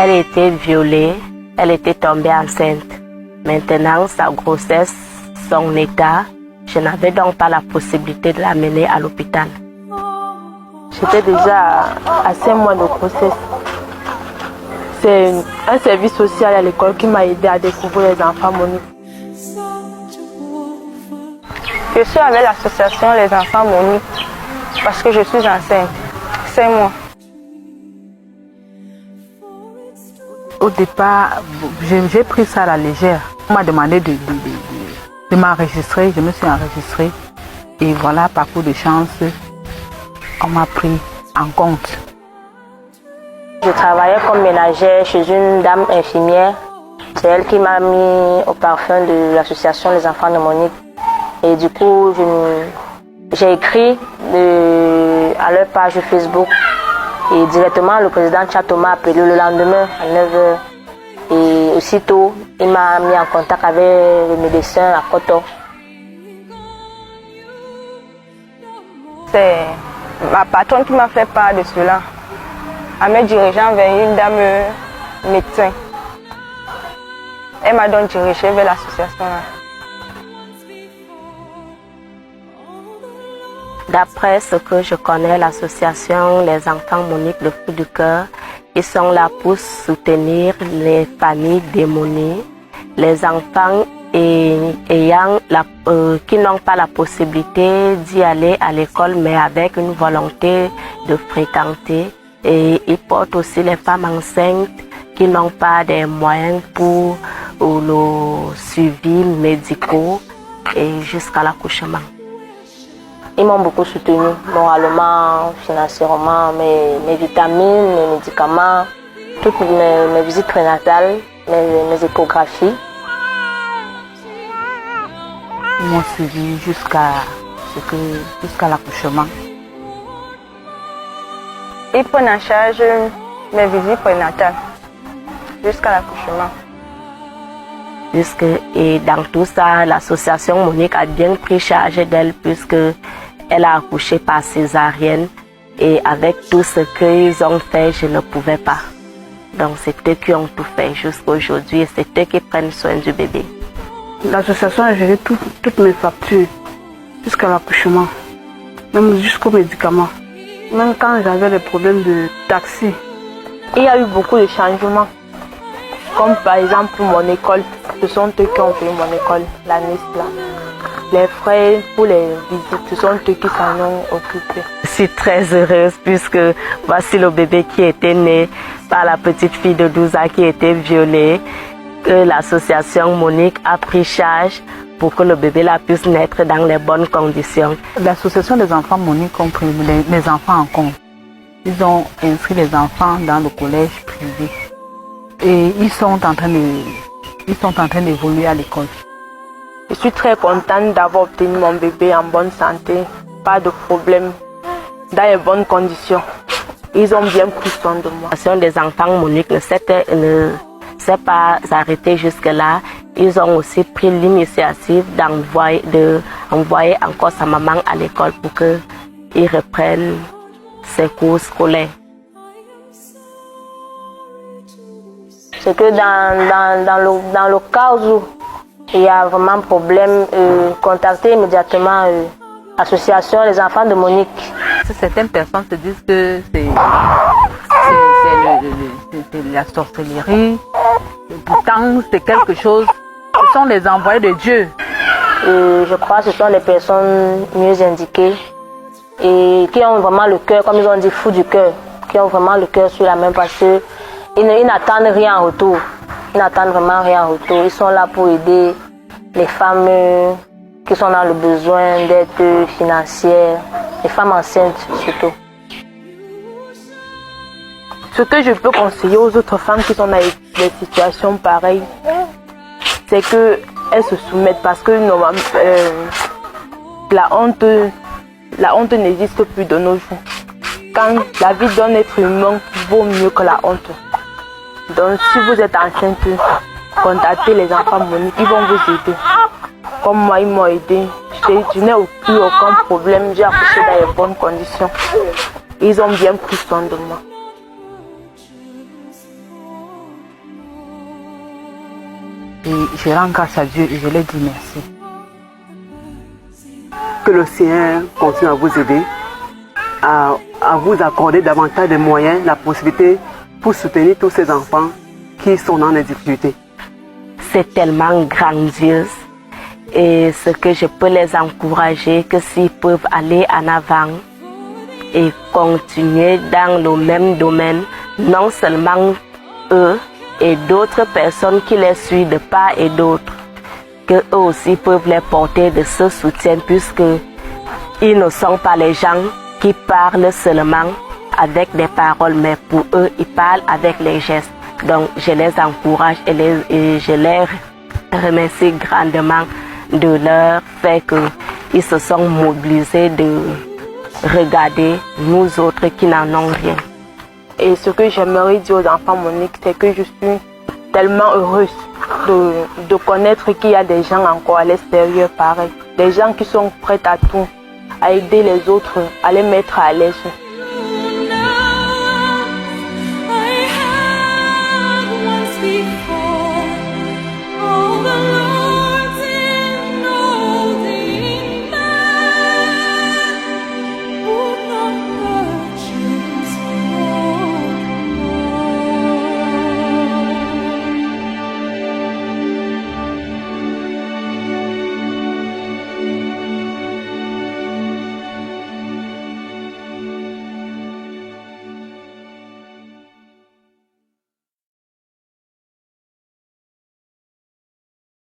Elle était violée, elle était tombée enceinte. Maintenant, sa grossesse, son état, je n'avais donc pas la possibilité de l'amener à l'hôpital. J'étais déjà à 5 mois de grossesse. C'est un service social à l'école qui m'a aidé à découvrir les enfants moniques. Je suis avec l'association Les Enfants Moniques parce que je suis enceinte, 5 mois. Au départ, j'ai pris ça à la légère. On m'a demandé de m'enregistrer, je me suis enregistrée. Et voilà, par coup de chance, on m'a pris en compte. Je travaillais comme ménagère chez une dame infirmière. C'est elle qui m'a mis au parfum de l'association Les Enfants de Monique. Et du coup, j'ai écrit à leur page Facebook. Et directement, le président Tchato m'a appelé le lendemain à 9h. Et aussitôt, il m'a mis en contact avec le médecin à Koto. C'est ma patronne qui m'a fait part de cela, en me dirigeant vers une dame médecin. Elle m'a donc dirigé vers l'association. D'après ce que je connais, l'association Les Enfants Moniques de Fou du Cœur, ils sont là pour soutenir les familles démunies, les enfants qui n'ont pas la possibilité d'y aller à l'école, mais avec une volonté de fréquenter. Et ils portent aussi les femmes enceintes qui n'ont pas des moyens pour le suivi médical et jusqu'à l'accouchement. Ils m'ont beaucoup soutenu, moralement, financièrement, mes vitamines, mes médicaments, toutes mes visites prénatales, mes échographies. Ils m'ont suivi jusqu'à l'accouchement. Ils prennent en charge mes visites prénatales jusqu'à l'accouchement. Et dans tout ça, l'association Monique a bien pris charge d'elle puisque elle a accouché par césarienne et avec tout ce qu'ils ont fait, je ne pouvais pas. Donc c'est eux qui ont tout fait jusqu'à aujourd'hui et c'est eux qui prennent soin du bébé. L'association a géré toutes mes factures jusqu'à l'accouchement, même jusqu'aux médicaments. Même quand j'avais des problèmes de taxi. Il y a eu beaucoup de changements. Comme par exemple pour mon école, ce sont eux qui ont payé mon école, l'année là. Les frais pour les visites, ce sont eux qui s'en ont occupé. Je suis très heureuse puisque voici le bébé qui était né par la petite fille de 12 ans qui était violée. Que l'association Monique a pris charge pour que le bébé là puisse naître dans les bonnes conditions. L'association des enfants Monique ont pris les enfants en compte. Ils ont inscrit les enfants dans le collège privé. Et ils sont en train d'évoluer à l'école. Je suis très contente d'avoir obtenu mon bébé en bonne santé, pas de problème, dans les bonnes conditions. Ils ont bien pris soin de moi. L'association des enfants Monique ne s'est pas arrêtée jusque-là. Ils ont aussi pris l'initiative d'envoyer encore sa maman à l'école pour qu'il reprenne ses cours scolaires. C'est que dans le cas où il y a vraiment problème, contacter immédiatement l'association Les Enfants de Monique. Certaines personnes se disent que c'est la sorcellerie. Pourtant, c'est quelque chose. Ce sont les envoyés de Dieu. Je crois que ce sont les personnes mieux indiquées et qui ont vraiment le cœur, comme ils ont dit, fou du cœur, qui ont vraiment le cœur sur la main parce qu'ils n'attendent rien en retour. Ils n'attendent vraiment rien en retour. Ils sont là pour aider les femmes qui sont dans le besoin d'aide financière, les femmes enceintes surtout. Ce que je peux conseiller aux autres femmes qui sont dans des situations pareilles, c'est qu'elles se soumettent parce que la honte n'existe plus de nos jours. Quand la vie d'un être humain vaut mieux que la honte. Donc si vous êtes enceinte, contactez les enfants Monique, ils vont vous aider. Comme moi, ils m'ont aidé. Je n'ai eu aucun problème, j'ai accouché dans les bonnes conditions. Ils ont bien pris soin de moi. Et je rends grâce à Dieu et je lui dis merci. Que le Seigneur continue à vous aider, à vous accorder davantage de moyens, la possibilité pour soutenir tous ces enfants qui sont dans les difficultés. C'est tellement grandiose et ce que je peux les encourager, que s'ils peuvent aller en avant et continuer dans le même domaine, non seulement eux et d'autres personnes qui les suivent de part et d'autre, que eux aussi peuvent les porter de ce soutien, puisque ils ne sont pas les gens qui parlent seulement avec des paroles, mais pour eux, ils parlent avec les gestes. Donc, je les encourage et je les remercie grandement de leur fait qu'ils se sont mobilisés de regarder nous autres qui n'en ont rien. Et ce que j'aimerais dire aux enfants Monique, c'est que je suis tellement heureuse de connaître qu'il y a des gens encore à l'extérieur pareil. Des gens qui sont prêts à tout, à aider les autres, à les mettre à l'aise.